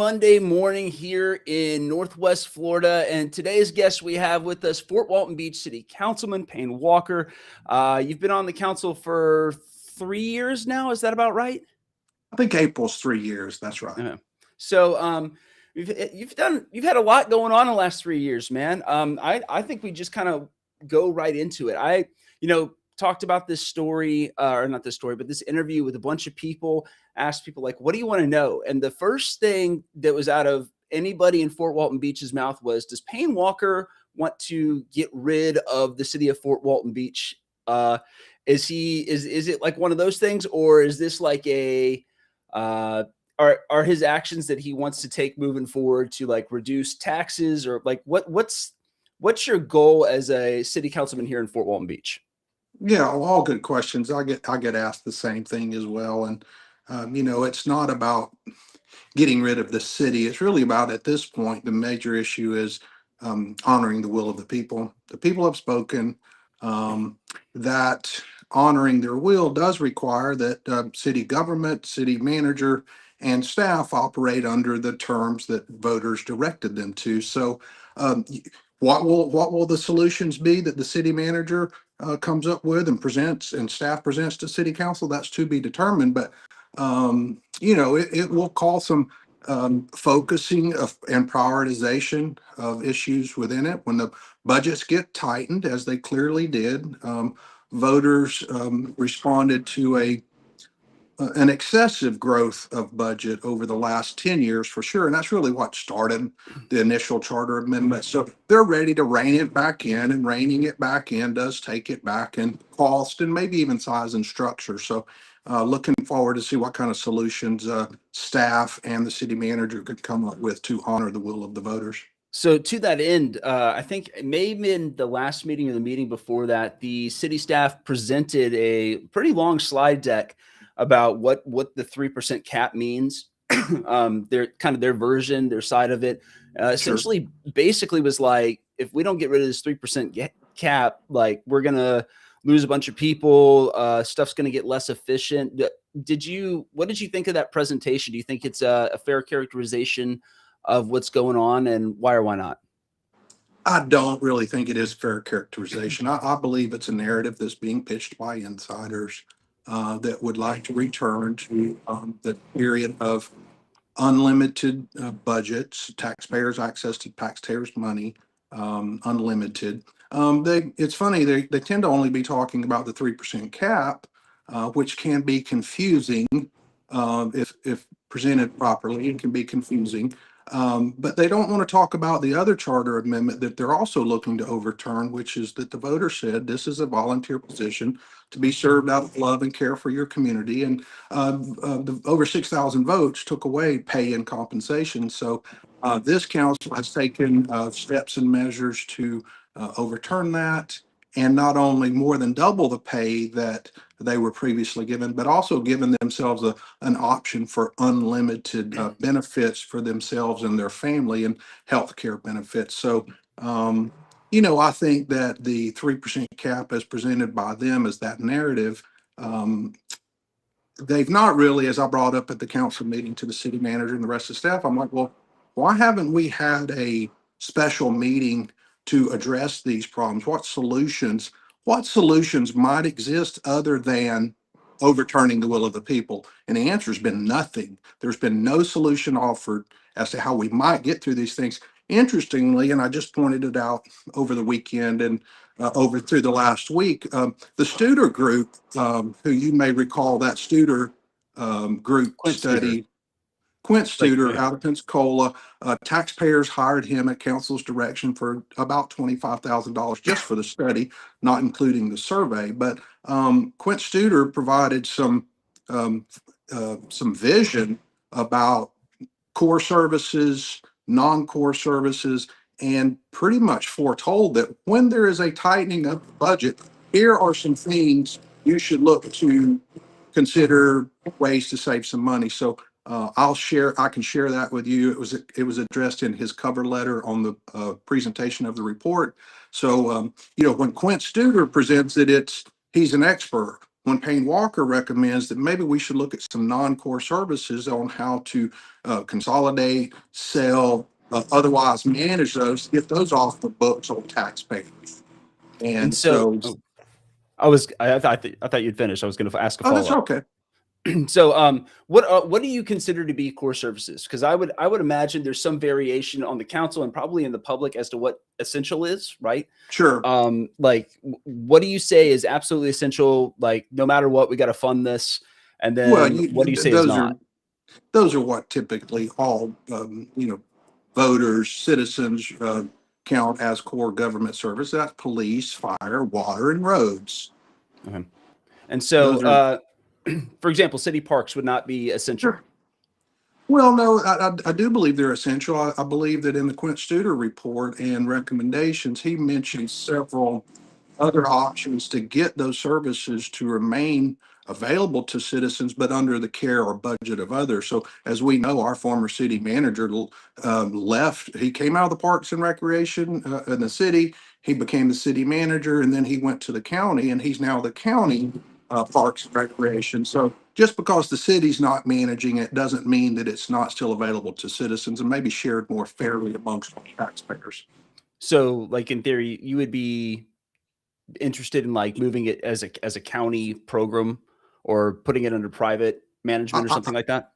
Monday morning here in Northwest Florida, and today's guest we have with us Fort Walton Beach City Councilman Payne Walker. You've been on the council for 3 years now. Is that about right? I think April's 3 years. That's right. So you've had a lot going on in the last 3 years, man. I think we just kind of go right into it. Talked about this story, or not this story, but this interview with a bunch of people, asked people like, what do you want to know? And the first thing that was out of anybody in Fort Walton Beach's mouth was, does Payne Walker want to get rid of the city of Fort Walton Beach? Is it like one of those things, or is this like are his actions that he wants to take moving forward to like reduce taxes, or like what's your goal as a city councilman here in Fort Walton Beach? Yeah, all good questions. I get asked the same thing as well. And it's not about getting rid of the city. It's really about, at this point, the major issue is honoring the will of the people. The people have spoken. That honoring their will does require that city government, city manager, and staff operate under the terms that voters directed them to. So, what will the solutions be that the city manager comes up with and presents, and staff presents to city council? That's to be determined. But it will call some focusing of and prioritization of issues within it. When the budgets get tightened, as they clearly did, voters responded to an excessive growth of budget over the last 10 years for sure. And that's really what started the initial charter amendment. So they're ready to rein it back in, and reining it back in does take it back in cost and maybe even size and structure. So looking forward to see what kind of solutions staff and the city manager could come up with to honor the will of the voters. So to that end, I think maybe in the last meeting or the meeting before that, the city staff presented a pretty long slide deck about what the 3% cap means. Their kind of their version, their side of it, essentially basically was like, if we don't get rid of this 3% cap, like we're gonna lose a bunch of people. Stuff's gonna get less efficient. What did you think of that presentation? Do you think it's a fair characterization of what's going on, and why or why not? I don't really think it is fair characterization. I believe it's a narrative that's being pitched by insiders that would like to return to the period of unlimited budgets, taxpayers' access to taxpayers' money, unlimited. It's funny, they tend to only be talking about the 3% cap, which can be confusing if presented properly. It can be confusing. But they don't want to talk about the other charter amendment that they're also looking to overturn, which is that the voter said this is a volunteer position to be served out of love and care for your community. And the over 6,000 votes took away pay and compensation. So this council has taken steps and measures to overturn that, and not only more than double the pay that they were previously given, but also given themselves an option for unlimited benefits for themselves and their family, and health care benefits. So, I think that the 3% cap as presented by them as that narrative, they've not really, as I brought up at the council meeting to the city manager and the rest of the staff, I'm like, well, why haven't we had a special meeting to address these problems? What solutions might exist other than overturning the will of the people? And the answer has been nothing. There's been no solution offered as to how we might get through these things. Interestingly, and I just pointed it out over the weekend and over through the last week, the Studer group, who you may recall, that Studer group study, Quint Studer out of Pensacola, taxpayers hired him at council's direction for about $25,000 just for the study, not including the survey. But Quint Studer provided some vision about core services, non-core services, and pretty much foretold that when there is a tightening of the budget, here are some things you should look to consider ways to save some money. So I can share that with you. It was addressed in his cover letter on the presentation of the report. So when Quint Studer presents it, he's an expert. when Payne Walker recommends that maybe we should look at some non-core services on how to consolidate, sell, otherwise manage those, get those off the books on taxpayers. And And so so, I thought you'd finished. I was going to ask a oh, that's follow up. okay. So, what do you consider to be core services? Because I would imagine there's some variation on the council and probably in the public as to what essential is, right? Sure. Like, what do you say is absolutely essential? Like, no matter what, we got to fund this. And Well, then what do you say is not? those are what typically all, voters, citizens, count as core government service. That's police, fire, water, and roads. Okay. And so, Those are. for example, city parks would not be essential. Sure. Well, no, I do believe they're essential. I believe that in the Quint Studer report and recommendations, he mentioned several other options to get those services to remain available to citizens, but under the care or budget of others. So as we know, our former city manager left. He came out of the Parks and Recreation in the city. He became the city manager, and then he went to the county, and he's now the county Parks and Recreation. So just because the city's not managing it doesn't mean that it's not still available to citizens and maybe shared more fairly amongst taxpayers. So, like in theory, you would be interested in like moving it as a county program or putting it under private management or I, something like that?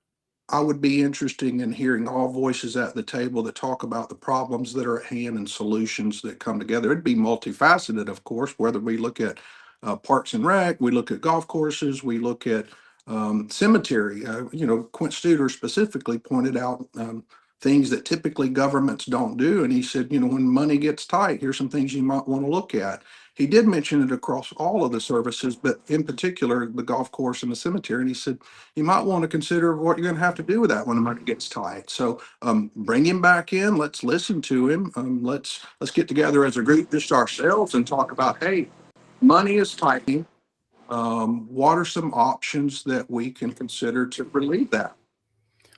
I would be interested in hearing all voices at the table that talk about the problems that are at hand and solutions that come together. It'd be multifaceted, of course, whether we look at parks and rec, we look at golf courses, we look at cemetery. Quint Studer specifically pointed out things that typically governments don't do. And he said, when money gets tight, here's some things you might want to look at. He did mention it across all of the services, but in particular, the golf course and the cemetery. And he said, you might want to consider what you're going to have to do with that when the money gets tight. So bring him back in. Let's listen to him. Let's get together as a group, just ourselves, and talk about, hey, money is tightening. What are some options that we can consider to relieve that?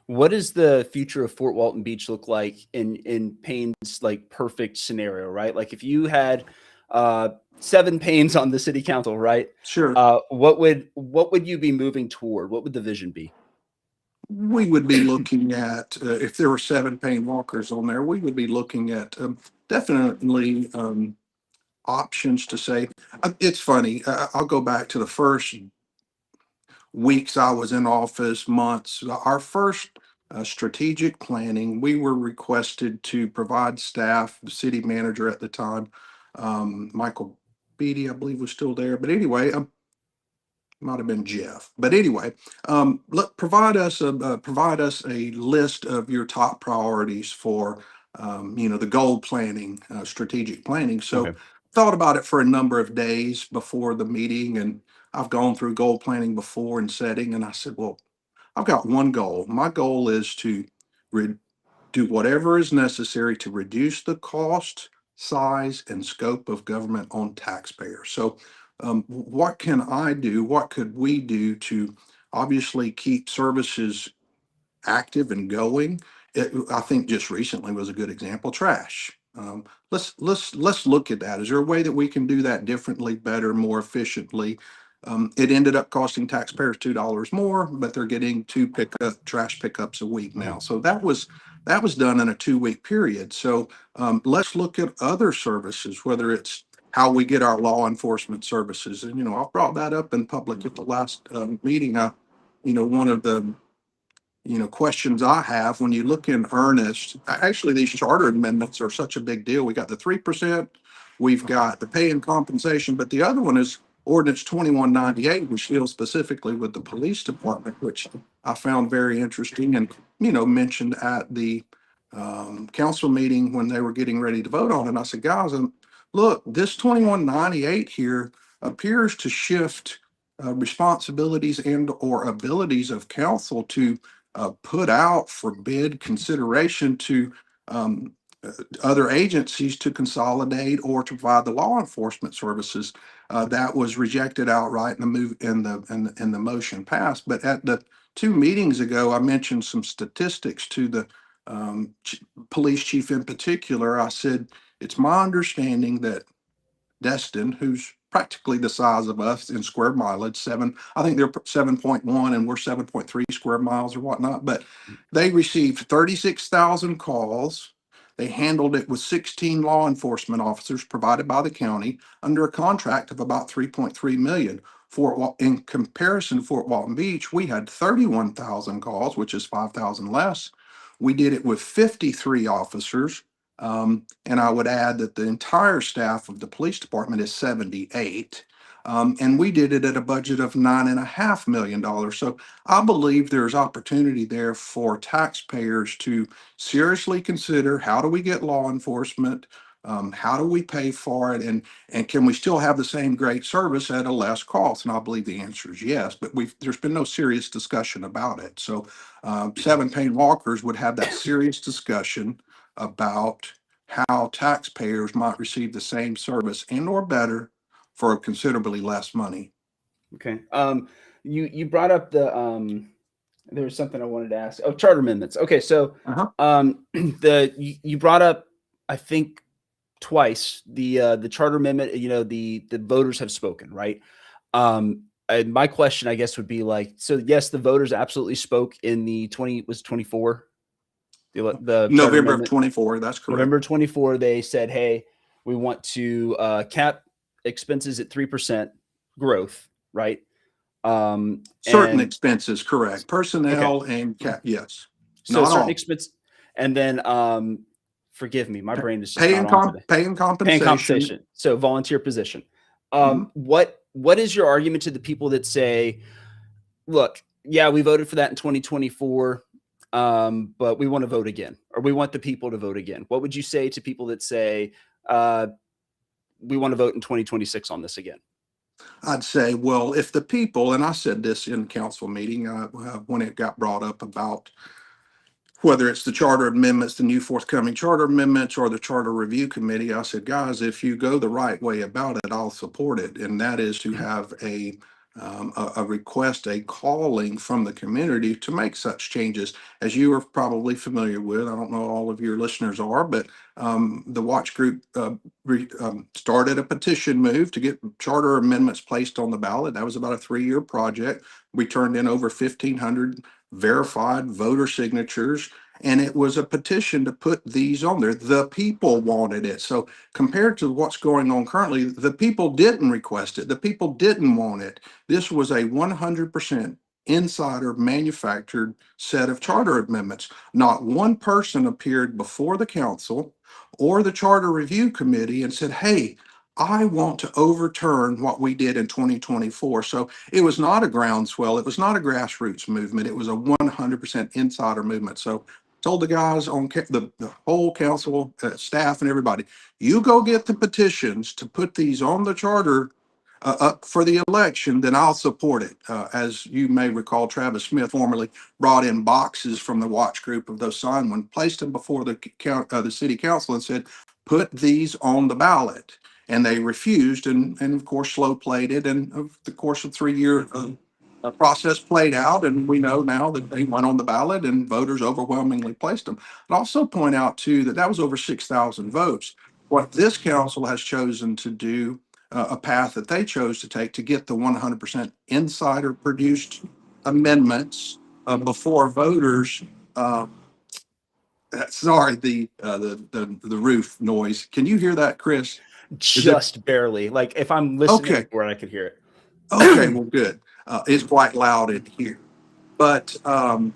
What does the future of Fort Walton Beach look like in Payne's like perfect scenario, right? Like if you had 7 Paynes on the city council, right? Sure. What would you be moving toward? What would the vision be? We would be looking at, if there were 7 Payne walkers on there, we would be looking at definitely options to say, it's funny, I'll go back to the first weeks I was in office, months. Our first strategic planning, we were requested to provide staff, the city manager at the time, Michael Beatty, I believe was still there. But anyway, might have been Jeff. But anyway, provide us a list of your top priorities for the goal planning, strategic planning. So Okay. thought about it for a number of days before the meeting, and I've gone through goal planning before and setting, and I said, well, I've got one goal. My goal is to re- do whatever is necessary to reduce the cost, size, and scope of government on taxpayers. So, what can I do? What could we do to obviously keep services active and going? I think just recently was a good example. Trash. Let's look at that. Is there a way that we can do that differently, better, more efficiently? It ended up costing taxpayers $2 more, but they're getting trash pickups a week Okay. now. So that was done in a 2 week period. So let's look at other services, whether it's how we get our law enforcement services. And I've brought that up in public at the last meeting. One of the questions I have when you look in earnest, actually, these charter amendments are such a big deal. We got the 3%, we've got the pay and compensation, but the other one is ordinance 2198, which deals specifically with the police department, which I found very interesting and, mentioned at the council meeting when they were getting ready to vote on it. And I said, guys, look, this 2198 here appears to shift responsibilities and or abilities of council to put out for bid consideration to um, other agencies to consolidate or to provide the law enforcement services. That was rejected outright in the move in the motion passed. But at the 2 meetings ago, I mentioned some statistics to the police chief in particular. I said, it's my understanding that Destin, who's practically the size of us in square mileage. I think they're 7.1 and we're 7.3 square miles or whatnot. But they received 36,000 calls. They handled it with 16 law enforcement officers provided by the county under a contract of about 3.3 million. In comparison, Fort Walton Beach, we had 31,000 calls, which is 5,000 less. We did it with 53 officers. And I would add that the entire staff of the police department is 78. And we did it at a budget of $9.5 million. So I believe there's opportunity there for taxpayers to seriously consider, how do we get law enforcement? How do we pay for it? And can we still have the same great service at a less cost? And I believe the answer is yes, but there's been no serious discussion about it. So Seven Payne Walkers would have that serious discussion about how taxpayers might receive the same service and or better for considerably less money. Okay. You brought up there was something I wanted to ask. Oh, charter amendments. Okay, so you brought up, I think, twice the charter amendment. You know, the voters have spoken, right? And my question, I guess, would be like, so yes, the voters absolutely spoke in the 24, the charter November of amendment. 24, that's correct. November 24, they said, hey, we want to cap expenses at 3% growth, right? Certain expenses, correct. Personnel and yes. So Not certain all. expense, and then forgive me, my brain is just Pay not and on today. pay and Pay and compensation. compensation. So volunteer position. What is your argument to the people that say, look, yeah, we voted for that in 2024, but we want to vote again, or we want the people to vote again? What would you say to people that say, we want to vote in 2026 on this again? I'd say, well, if the people, and I said this in council meeting when it got brought up about whether it's the charter amendments, the new forthcoming charter amendments, or the charter review committee, I said, guys, if you go the right way about it, I'll support it. And that is to have a request, a calling from the community to make such changes. As you are probably familiar with, I don't know all of your listeners are, but the watch group started a petition move to get charter amendments placed on the ballot. That was about a 3-year project. We turned in over 1,500 verified voter signatures, and it was a petition to put these on there. The people wanted it. So compared to what's going on currently, the people didn't request it. The people didn't want it. This was a 100% insider manufactured set of charter amendments. Not one person appeared before the council or the charter review committee and said, hey, I want to overturn what we did in 2024. So it was not a groundswell. It was not a grassroots movement. It was a 100% insider movement. So told the guys on the whole council staff and everybody, you go get the petitions to put these on the charter up for the election, then I'll support it. As you may recall, Travis Smith formerly brought in boxes from the watch group of those signed ones, placed them before the city council and said, put these on the ballot. And they refused and of course slow played it. And of the course of 3-year process played out. And we know now that they went on the ballot and voters overwhelmingly placed them. I'd also point out too that was over 6,000 votes. What this council has chosen to do, a path that they chose to take to get the 100% insider produced amendments before voters. Sorry, the roof noise. Can you hear that, Chris? Just barely. Like if I'm listening for it, I could hear it. Okay, well, good. It's quite loud in here. But I'm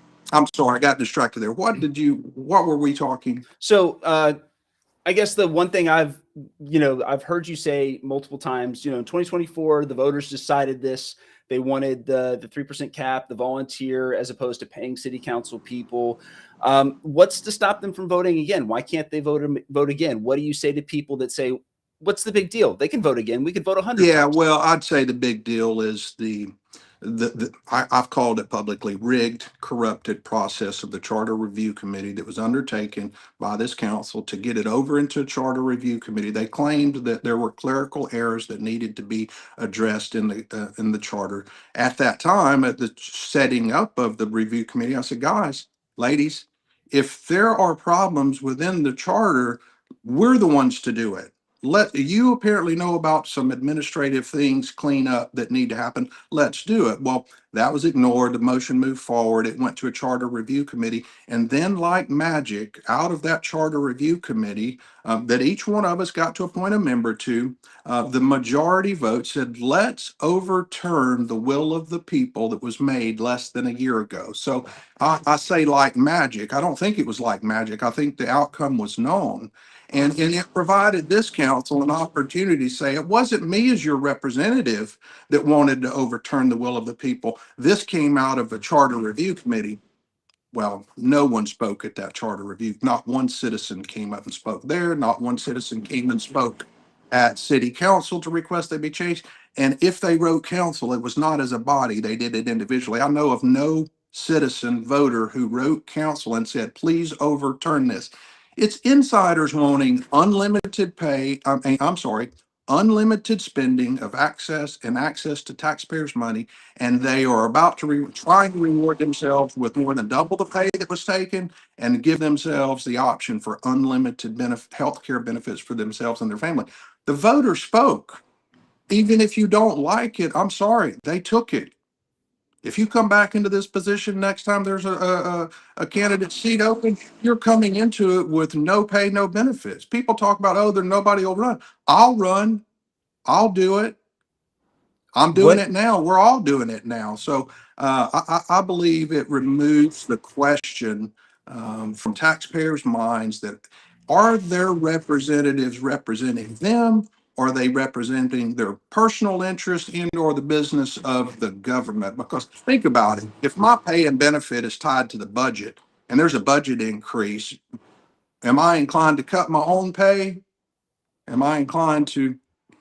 sorry, I got distracted there. What were we talking? So I guess the one thing I've heard you say multiple times, in 2024, the voters decided this. They wanted the 3% cap, the volunteer, as opposed to paying city council people. What's to stop them from voting again? Why can't they vote again? What do you say to people that say, what's the big deal? They can vote again. We could vote 100 Yeah, times. well, I'd say the big deal is I've called it publicly rigged, corrupted process of the charter review committee that was undertaken by this council to get it over into a charter review committee. They claimed that there were clerical errors that needed to be addressed in the charter. At that time, at the setting up of the review committee, I said, guys, ladies, if there are problems within the charter, we're the ones to do it. you apparently know about some administrative things clean up that need to happen. Let's do it. Well, that was ignored. The motion moved forward. It went to a charter review committee. And then like magic, out of that charter review committee, that each one of us got to appoint a member to, the majority vote said, let's overturn the will of the people that was made less than a year ago. So I say like magic. I don't think it was like magic. I think the outcome was known. And it provided this council an opportunity to say, it wasn't me as your representative that wanted to overturn the will of the people. This came out of a charter review committee. Well, no one spoke at that charter review. Not one citizen came up and spoke there. Not one citizen came and spoke at city council to request they be changed. And if they wrote council, it was not as a body. They did it individually. I know of no citizen voter who wrote council and said, please overturn this. It's insiders wanting unlimited pay. I'm sorry, unlimited spending of access to taxpayers' money, and they are about to try to reward themselves with more than double the pay that was taken and give themselves the option for unlimited health care benefits for themselves and their family. The voters spoke. Even if you don't like it, I'm sorry, they took it. If you come back into this position next time there's a candidate seat open, you're coming into it with no pay, no benefits. People talk about, oh, there's nobody will run. I'll run. I'll do it. I'm doing What it now. We're all doing it now. So I believe it removes the question from taxpayers' minds that are their representatives representing them? Are they representing their personal interest in or the business of the government? Because think about it. If my pay and benefit is tied to the budget and there's a budget increase, am I inclined to cut my own pay? Am I inclined to,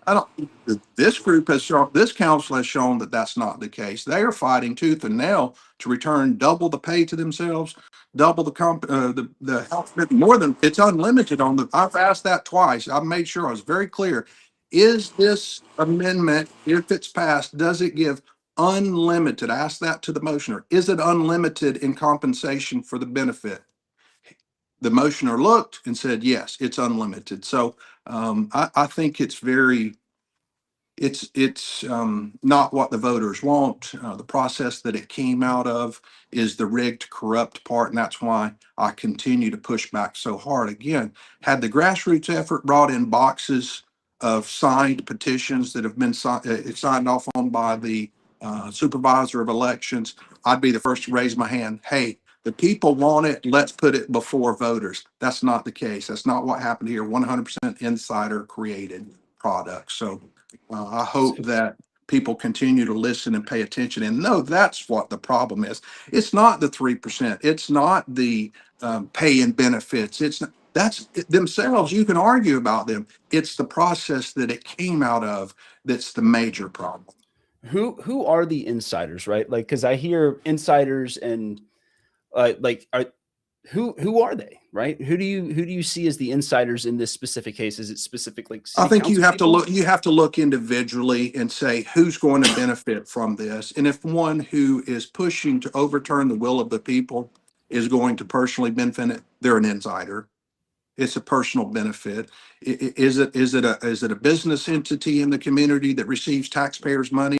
I don't, this group has shown, this council has shown that that's not the case. They are fighting tooth and nail to return double the pay to themselves, double the health, more than, it's unlimited on the, I've asked that twice. I've made sure I was very clear. Is this amendment, if it's passed, does it give unlimited? I asked that to the motioner. Is it unlimited in compensation for the benefit? The motioner looked and said, yes, it's unlimited. So I think it's very, it's not what the voters want. The process that it came out of is the rigged, corrupt part, and that's why I continue to push back so hard. Again, had the grassroots effort brought in boxes of signed petitions that have been signed off on by the supervisor of elections, I'd be the first to raise my hand. Hey, the people want it. Let's put it before voters. That's not the case. That's not what happened here. 100% insider created product. So I hope that people continue to listen and pay attention and know that's what the problem is. It's not the 3%. It's not the pay and benefits. It's not, that's themselves. You can argue about them. It's the process that it came out of that's the major problem. who are the insiders, right? Like, because I hear insiders and like who are they, right? Who do you see as the insiders in this specific case? Is it specific like I city think council people? you have to look individually and say who's going to benefit from this. And if one who is pushing to overturn the will of the people is going to personally benefit, they're an insider. It's a personal benefit. Is it a business entity in the community that receives taxpayers' money?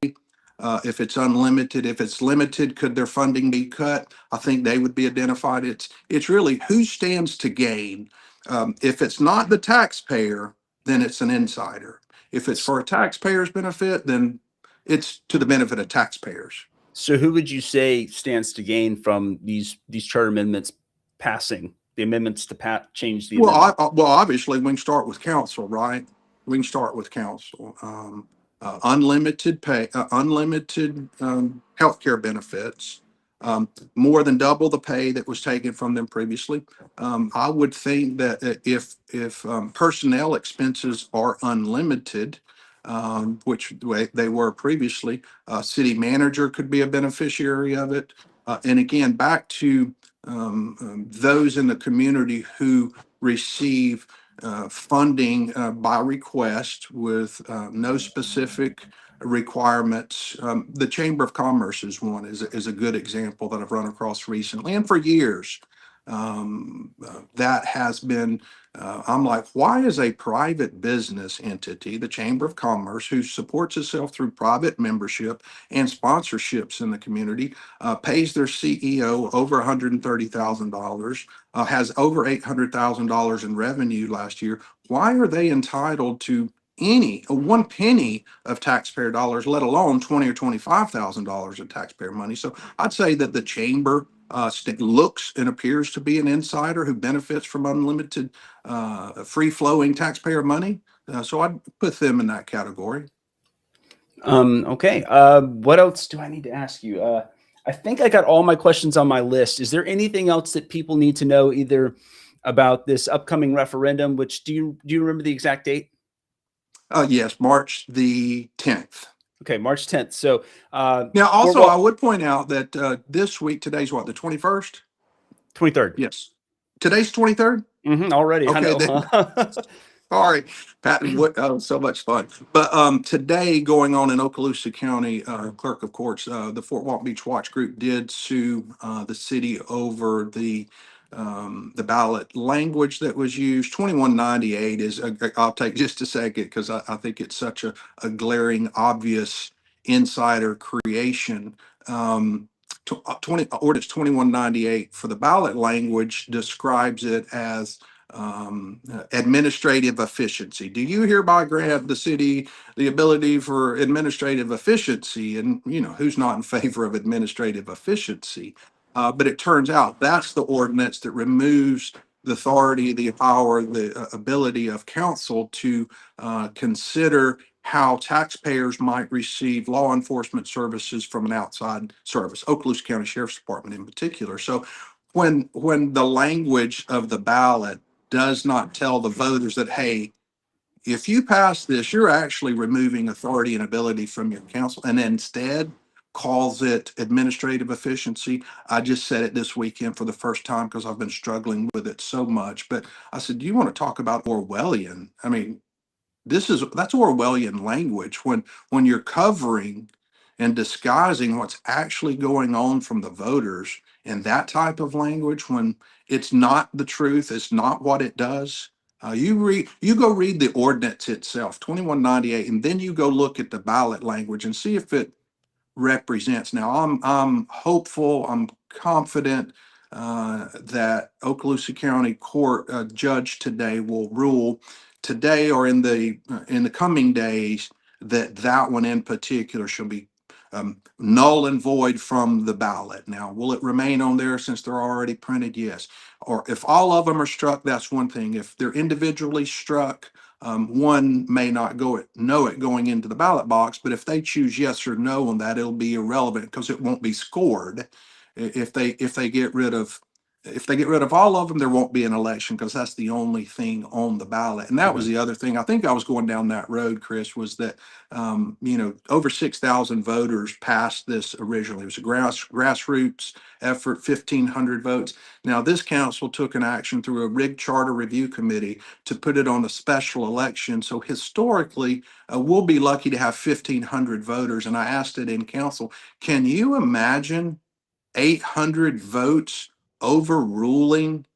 If it's unlimited, if it's limited, could their funding be cut? I think they would be identified. It's really who stands to gain. If it's not the taxpayer, then it's an insider. If it's for a taxpayer's benefit, then it's to the benefit of taxpayers. So who would you say stands to gain from these charter amendments passing? The amendments to change the Well, amendment. well, obviously, we can start with council, right? We can start with council. Unlimited pay, unlimited healthcare benefits, more than double the pay that was taken from them previously. I would think that if personnel expenses are unlimited, which they were previously, city manager could be a beneficiary of it. And again, back to those in the community who receive funding by request with no specific requirements. The Chamber of Commerce is one, is a good example that I've run across recently and for years. That has been, I'm like, why is a private business entity, the Chamber of Commerce, who supports itself through private membership and sponsorships in the community, pays their CEO over $130,000, has over $800,000 in revenue last year. Why are they entitled to any one penny of taxpayer dollars, let alone 20 or $25,000 of taxpayer money? So I'd say that the chamber looks and appears to be an insider who benefits from unlimited, free flowing taxpayer money. So I'd put them in that category. Okay. What else do I need to ask you? I think I got all my questions on my list. Is there anything else that people need to know, either about this upcoming referendum? Which do you remember the exact date? Yes, March the 10th. Okay, March 10th. So Now, Fort also, I Walton would point out that this week, today's what, the 21st? 23rd. Yes. Today's 23rd? Already, I Okay, know. then. Huh? Sorry, Pat. What? Oh, so much fun. But today, going on in Okaloosa County, Clerk of Courts, the Fort Walton Beach Watch Group did sue the city over the ballot language that was used. 2198 is. I'll take just a second because I think it's such a glaring, obvious insider creation. 20 ordinance 2198 for the ballot language describes it as administrative efficiency. Do you hereby grant the city the ability for administrative efficiency? And you know, who's not in favor of administrative efficiency? But it turns out that's the ordinance that removes the authority, the power, the ability of council to consider how taxpayers might receive law enforcement services from an outside service, Okaloosa County Sheriff's Department in particular. So when the language of the ballot does not tell the voters that, hey, if you pass this, you're actually removing authority and ability from your council, and instead calls it administrative efficiency. I just said it this weekend for the first time because I've been struggling with it so much. But I said, do you want to talk about Orwellian? I mean, that's Orwellian language when you're covering and disguising what's actually going on from the voters in that type of language, when it's not the truth, it's not what it does. You go read the ordinance itself, 2198, and then you go look at the ballot language and see if it represents. Now, I'm hopeful, I'm confident that Okaloosa County Court judge today will rule today or in the coming days that that one in particular shall be null and void from the ballot. Now, will it remain on there since they're already printed? Yes. Or if all of them are struck, that's one thing. If they're individually struck, one may not know it going into the ballot box, but if they choose yes or no on that, it'll be irrelevant because it won't be scored. If they get rid of all of them, there won't be an election because that's the only thing on the ballot. And that was Mhm. the other thing. I think I was going down that road, Chris, was that over 6,000 voters passed this originally. It was a grassroots effort, 1,500 votes. Now, this council took an action through a rigged charter review committee to put it on a special election. So historically, we'll be lucky to have 1,500 voters. And I asked it in council, can you imagine 800 votes overruling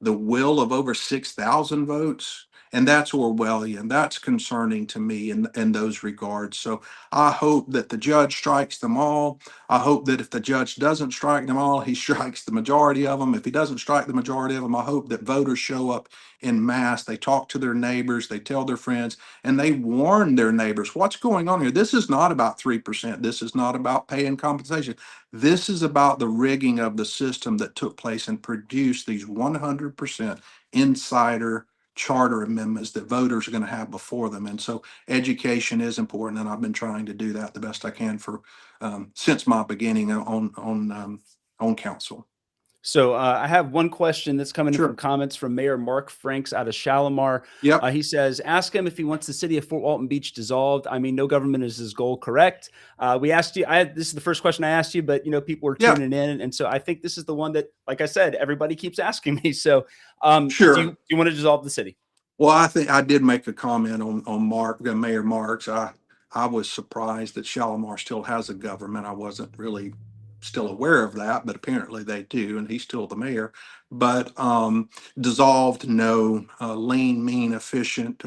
the will of over 6,000 votes? And that's Orwellian. That's concerning to me in those regards. So I hope that the judge strikes them all. I hope that if the judge doesn't strike them all, he strikes the majority of them. If he doesn't strike the majority of them, I hope that voters show up in mass. They talk to their neighbors, they tell their friends, and they warn their neighbors what's going on here. This is not about 3%. This is not about pay and compensation. This is about the rigging of the system that took place and produced these 100% insider charter amendments that voters are going to have before them. And so education is important, and I've been trying to do that the best I can for since my beginning on council. So I have one question that's coming in from Sure. comments from Mayor Mark Franks out of Shalimar. Yep. He says, ask him if he wants the city of Fort Walton Beach dissolved. I mean, no government is his goal, correct? We asked you, this is the first question I asked you, but people are Yeah. tuning in. And so I think this is the one that, like I said, everybody keeps asking me. So do Sure. you want to dissolve the city? Well, I think I did make a comment on Mayor Marks. I was surprised that Shalimar still has a government. I wasn't really still aware of that, but apparently they do, and he's still the mayor. But dissolved, no. Lean, mean, efficient,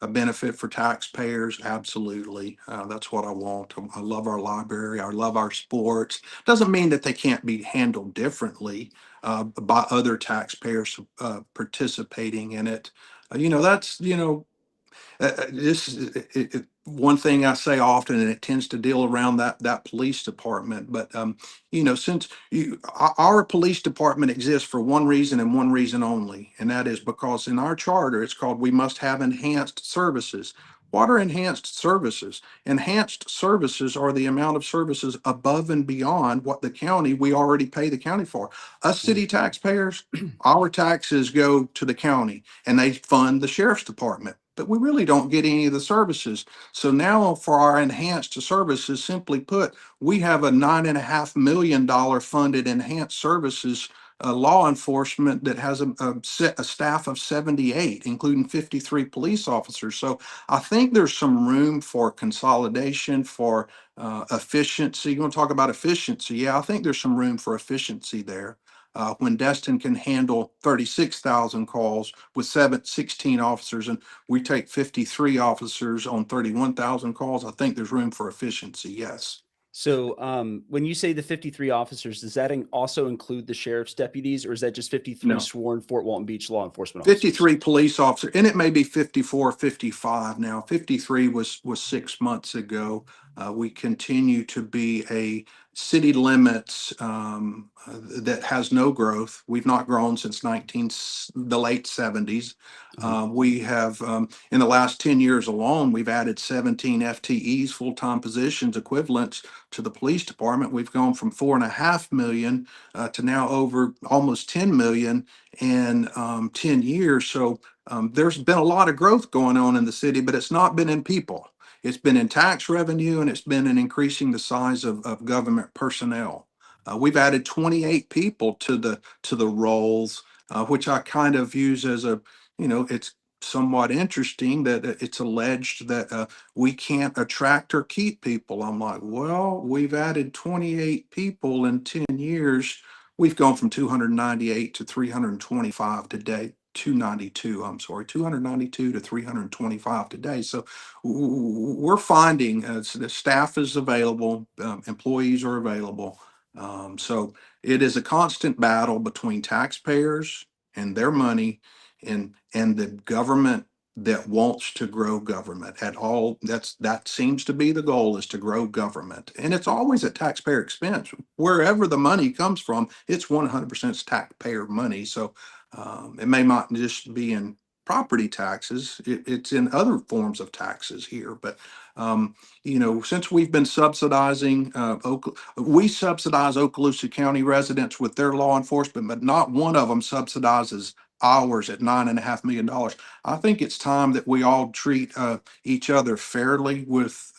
a benefit for taxpayers, absolutely. That's what I want. I love our library. I love our sports. Doesn't mean that they can't be handled differently by other taxpayers participating in it. That's this is one thing I say often, and it tends to deal around that police department. But since our police department exists for one reason and one reason only, and that is because in our charter it's called we must have enhanced services. What are enhanced services? Enhanced services are the amount of services above and beyond what we already pay the county for. Us city taxpayers, our taxes go to the county and they fund the sheriff's department, but we really don't get any of the services. So now for our enhanced services, simply put, we have a $9.5 million funded enhanced services law enforcement that has a staff of 78, including 53 police officers. So I think there's some room for consolidation, for efficiency. You want to talk about efficiency? Yeah, I think there's some room for efficiency there. When Destin can handle 36,000 calls with 16 officers, and we take 53 officers on 31,000 calls, I think there's room for efficiency, yes. So when you say the 53 officers, does that also include the sheriff's deputies, or is that just 53 No. sworn Fort Walton Beach law enforcement officers? 53 police officers, and it may be 54, 55 now. 53 was 6 months ago. We continue to be a city limits that has no growth. We've not grown since the late 70s. We have, in the last 10 years alone, we've added 17 FTEs, full-time positions equivalents to the police department. We've gone from 4.5 million to now over almost 10 million in 10 years. So there's been a lot of growth going on in the city, but it's not been in people. It's been in tax revenue, and it's been in increasing the size of government personnel. We've added 28 people to the roles, which I kind of use as it's somewhat interesting that it's alleged that we can't attract or keep people. I'm like, well, we've added 28 people in 10 years. We've gone from 298 to 325 today. 292, I'm sorry, 292 to 325 today. So we're finding the staff is available, employees are available. So it is a constant battle between taxpayers and their money and the government that wants to grow government at all. That seems to be the goal, is to grow government. And it's always at taxpayer expense. Wherever the money comes from, it's 100% taxpayer money. So it may not just be in property taxes, it's in other forms of taxes here. But since we've been subsidizing, we subsidize Okaloosa County residents with their law enforcement, but not one of them subsidizes ours at $9.5 million. I think it's time that we all treat each other fairly with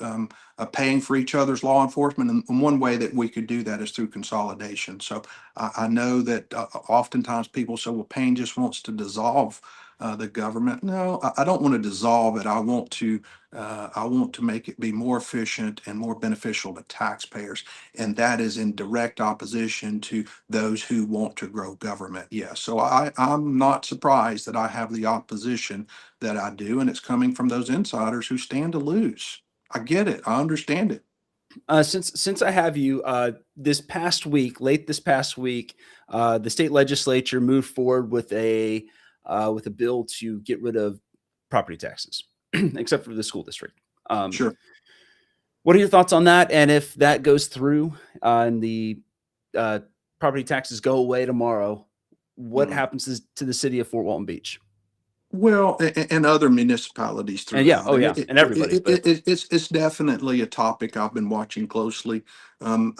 paying for each other's law enforcement. And one way that we could do that is through consolidation. So I know that oftentimes people say, well, Payne just wants to dissolve the government. No, I don't want to dissolve it. I want to make it be more efficient and more beneficial to taxpayers. And that is in direct opposition to those who want to grow government. Yes. So I'm not surprised that I have the opposition that I do. And it's coming from those insiders who stand to lose. I get it. I understand it. Since I have you, late this past week, the state legislature moved forward with a bill to get rid of property taxes, except for the school district. Sure. What are your thoughts on that? And if that goes through and the property taxes go away tomorrow, what happens to the city of Fort Walton Beach? Well, and other municipalities throughout. And and everybody. It's definitely a topic I've been watching closely. I'm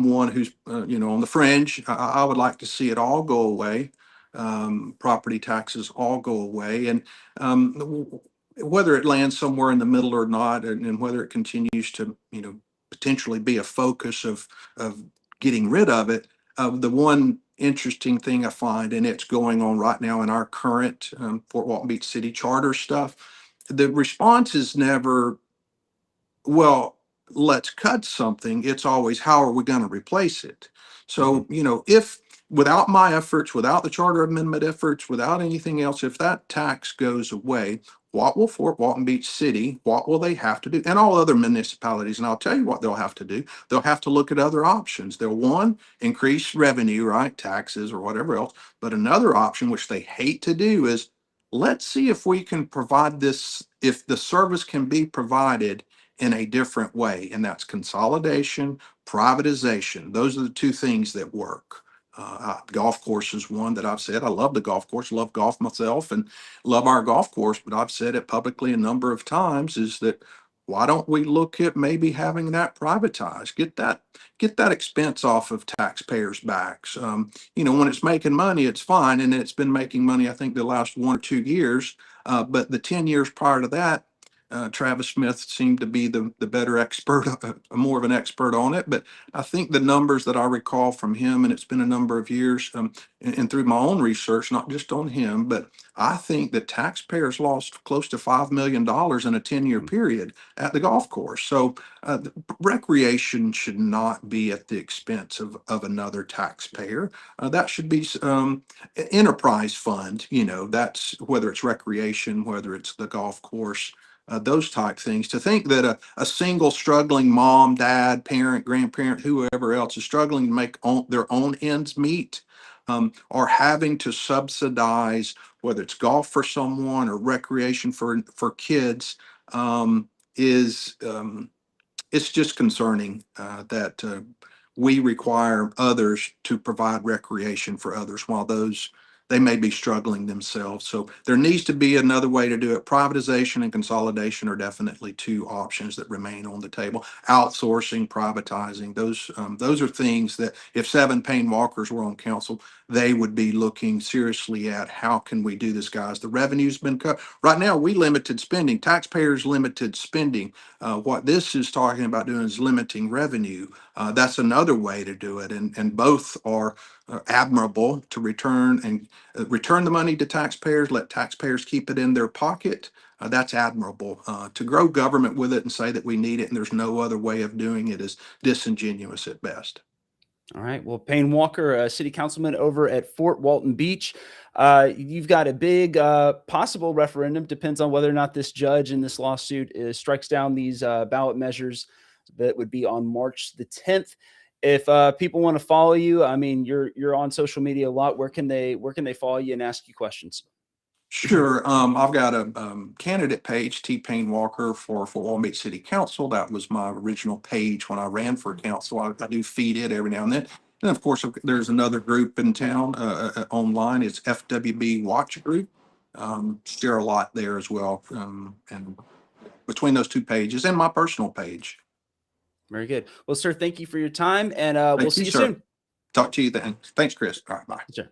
one who's on the fringe. I would like to see it all go away. Property taxes all go away, and whether it lands somewhere in the middle or not, and whether it continues to potentially be a focus of getting rid of it. The one interesting thing I find, and it's going on right now in our current Fort Walton Beach City Charter stuff, the response is never, well, let's cut something, it's always how are we going to replace it? So, Mhm. you know, if without my efforts, without the charter amendment efforts, without anything else, if that tax goes away, what will Fort Walton Beach City, what will they have to do? And all other municipalities, and I'll tell you what they'll have to do. They'll have to look at other options. They'll, one, increase revenue, right? Taxes or whatever else. But another option, which they hate to do, is let's see if we can provide this, if the service can be provided in a different way. And that's consolidation, privatization. Those are the two things that work. Golf course is one that I've said. I love the golf course, love golf myself, and love our golf course. But I've said it publicly a number of times: is that why don't we look at maybe having that privatized? Get that expense off of taxpayers' backs. You know, when it's making money, it's fine, and it's been making money. I think the last 1 or 2 years, but the 10 years prior to that, Travis Smith seemed to be the better expert, more of an expert on it. But I think the numbers that I recall from him, and it's been a number of years, and through my own research, not just on him, but I think that taxpayers lost close to $5 million in a 10-year period at the golf course. So recreation should not be at the expense of another taxpayer. That should be enterprise fund. You know, that's whether it's recreation, whether it's the golf course, those type things. To think that a single struggling mom, dad, parent, grandparent, whoever else is struggling to make their own ends meet, are having to subsidize whether it's golf for someone or recreation for kids, is it's just concerning that we require others to provide recreation for others while those they may be struggling themselves. So there needs to be another way to do it. Privatization and consolidation are definitely two options that remain on the table. Outsourcing, privatizing, those are things that if seven Payne Walkers were on council, they would be looking seriously at. How can we do this, guys? The revenue's been cut. Right now, we limited spending, taxpayers limited spending. What this is talking about doing is limiting revenue. That's another way to do it, and both are admirable. To return the money to taxpayers, let taxpayers keep it in their pocket. That's admirable. To grow government with it and say that we need it and there's no other way of doing it is disingenuous at best. All right. Well, Payne Walker, city councilman over at Fort Walton Beach. You've got a big possible referendum. Depends on whether or not this judge in this lawsuit strikes down these ballot measures. That would be on March the 10th. If people want to follow you, I mean, you're on social media a lot. Where can they follow you and ask you questions? Sure. I've got a candidate page, T. Payne Walker for Fort Walton Beach City Council. That was my original page when I ran for council. I do feed it every now and then. And of course, there's another group in town online. It's FWB Watch Group. Share a lot there as well. And between those two pages and my personal page. Very good. Well, sir, thank you for your time, and we'll Thank see you, you sir. soon. Talk to you then. Thanks, Chris. All right, bye. Sure.